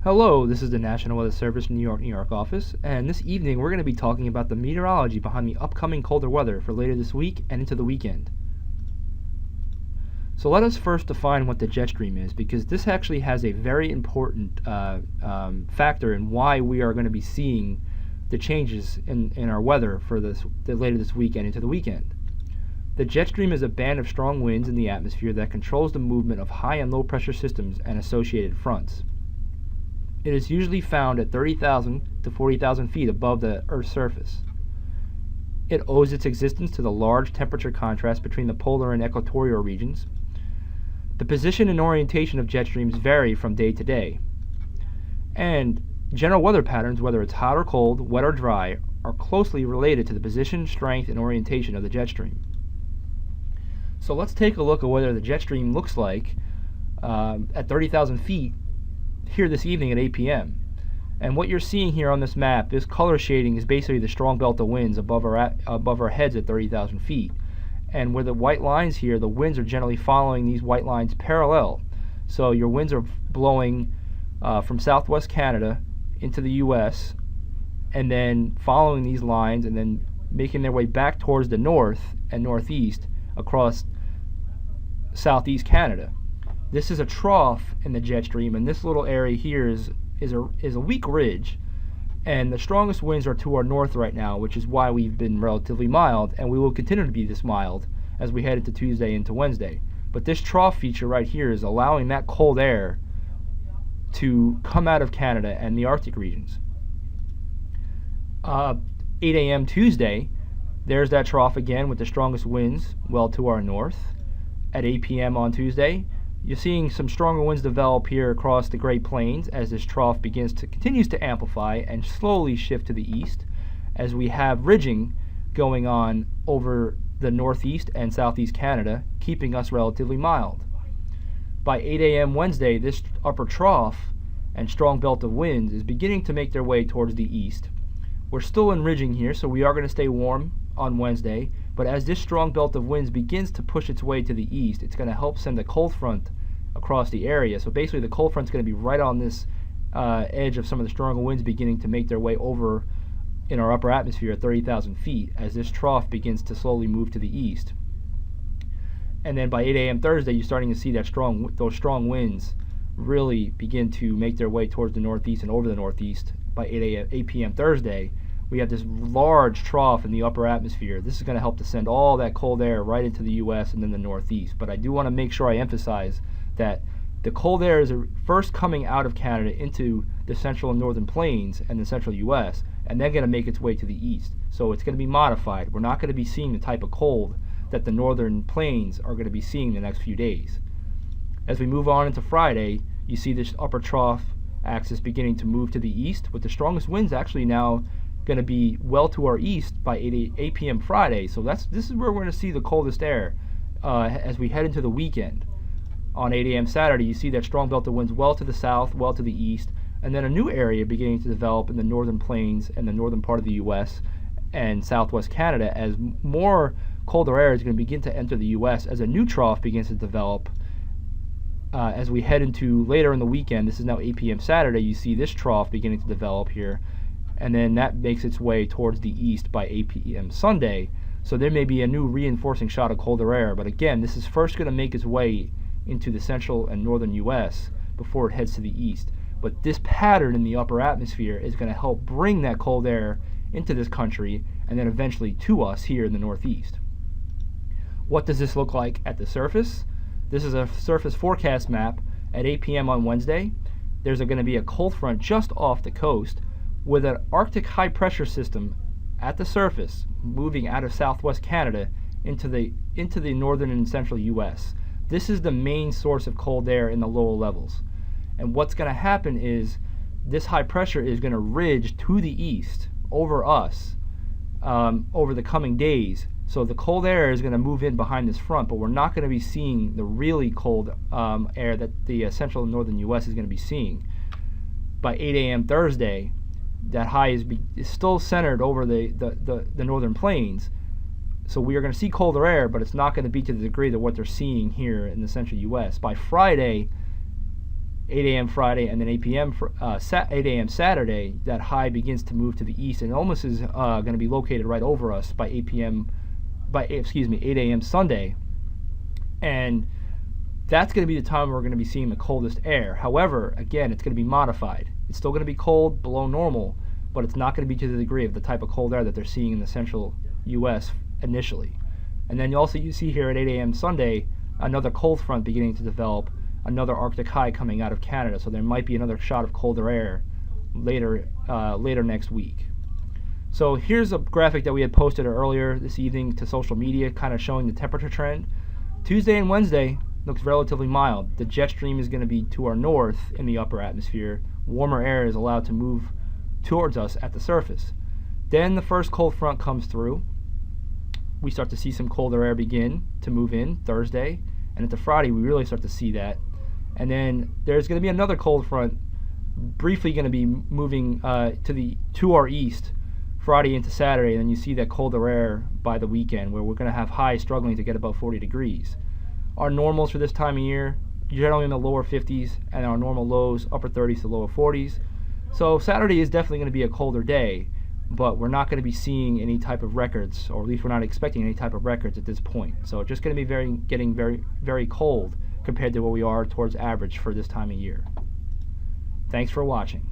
Hello, this is the National Weather Service New York office, and this evening we're going to be talking about the meteorology behind the upcoming colder weather for later this week and into the weekend. So let us first define what the jet stream is, because this actually has a very important factor in why we are going to be seeing the changes in our weather for later this week and into the weekend. The jet stream is a band of strong winds in the atmosphere that controls the movement of high and low pressure systems and associated fronts. It is usually found at 30,000 to 40,000 feet above the Earth's surface. It owes its existence to the large temperature contrast between the polar and equatorial regions. The position and orientation of jet streams vary from day to day. And general weather patterns, whether it's hot or cold, wet or dry, are closely related to the position, strength, and orientation of the jet stream. So let's take a look at what the jet stream looks like at 30,000 feet here this evening at 8 p.m. And what you're seeing here on this map, this color shading is basically the strong belt of winds above our heads at 30,000 feet. And where the white lines here, the winds are generally following these white lines parallel. So your winds are blowing from southwest Canada into the U.S. and then following these lines and then making their way back towards the north and northeast across southeast Canada. This is a trough in the jet stream, and this little area here is a weak ridge, and the strongest winds are to our north right now, which is why we've been relatively mild, and we will continue to be this mild as we head into Tuesday into Wednesday. But this trough feature right here is allowing that cold air to come out of Canada and the Arctic regions. 8 a.m. Tuesday, there's that trough again with the strongest winds well to our north. At 8 p.m. on Tuesday, you're seeing some stronger winds develop here across the Great Plains as this trough continues to amplify and slowly shift to the east as we have ridging going on over the northeast and southeast Canada, keeping us relatively mild. By 8 a.m. Wednesday, this upper trough and strong belt of winds is beginning to make their way towards the east. We're still in ridging here, so we are going to stay warm on Wednesday, but as this strong belt of winds begins to push its way to the east, it's going to help send a cold front across the area. So basically the cold front's going to be right on this edge of some of the stronger winds beginning to make their way over in our upper atmosphere at 30,000 feet as this trough begins to slowly move to the east. And then by 8 a.m. Thursday, you're starting to see those strong winds really begin to make their way towards the northeast and over the northeast. By 8 p.m. Thursday, we have this large trough in the upper atmosphere. This is going to help to send all that cold air right into the U.S. and then the northeast. But I do want to make sure I emphasize that the cold air is first coming out of Canada into the central and northern plains and the central U.S. and then going to make its way to the east. So it's going to be modified. We're not going to be seeing the type of cold that the northern plains are going to be seeing the next few days. As we move on into Friday, you see this upper trough axis beginning to move to the east, with the strongest winds actually now going to be well to our east by 8 p.m. Friday. So this is where we're going to see the coldest air as we head into the weekend. On 8 a.m. Saturday, you see that strong belt of winds well to the south, well to the east, and then a new area beginning to develop in the northern plains and the northern part of the U.S. and southwest Canada as more colder air is going to begin to enter the U.S. as a new trough begins to develop. As we head into later in the weekend, this is now 8 p.m. Saturday, you see this trough beginning to develop here, and then that makes its way towards the east by 8 p.m. Sunday. So there may be a new reinforcing shot of colder air, but again, this is first going to make its way into the central and northern U.S. before it heads to the east. But this pattern in the upper atmosphere is going to help bring that cold air into this country and then eventually to us here in the northeast. What does this look like at the surface? This is a surface forecast map at 8 p.m. on Wednesday. There's going to be a cold front just off the coast with an Arctic high pressure system at the surface moving out of southwest Canada into the northern and central U.S. This is the main source of cold air in the lower levels. And what's going to happen is this high pressure is going to ridge to the east over us over the coming days. So the cold air is going to move in behind this front, but we're not going to be seeing the really cold air that the central and northern U.S. is going to be seeing. By 8 a.m. Thursday, that high is still centered over the northern plains. So we are going to see colder air, but it's not going to be to the degree of what they're seeing here in the central U.S. By Friday, 8 a.m. Friday, and then 8 p.m. 8 a.m. Saturday, that high begins to move to the east and almost is going to be located right over us by 8 a.m. Sunday. And that's going to be the time we're going to be seeing the coldest air. However, again, it's going to be modified. It's still going to be cold, below normal, but it's not going to be to the degree of the type of cold air that they're seeing in the central U.S. initially. And then you see here at 8 a.m. Sunday, another cold front beginning to develop, another Arctic high coming out of Canada. So there might be another shot of colder air later next week. So here's a graphic that we had posted earlier this evening to social media, kind of showing the temperature trend. Tuesday and Wednesday looks relatively mild. The jet stream is going to be to our north in the upper atmosphere. Warmer air is allowed to move towards us at the surface. Then the first cold front comes through. We start to see some colder air begin to move in Thursday, and into Friday we really start to see that. And then there's going to be another cold front briefly going to be moving to our east Friday into Saturday, and then you see that colder air by the weekend where we're going to have highs struggling to get above 40 degrees. Our normals for this time of year generally in the lower 50s, and our normal lows upper 30s to lower 40s. So Saturday is definitely going to be a colder day, but we're not going to be seeing any type of records, or at least we're not expecting any type of records at this point. So it's just going to be getting very, very cold compared to where we are towards average for this time of year. Thanks for watching.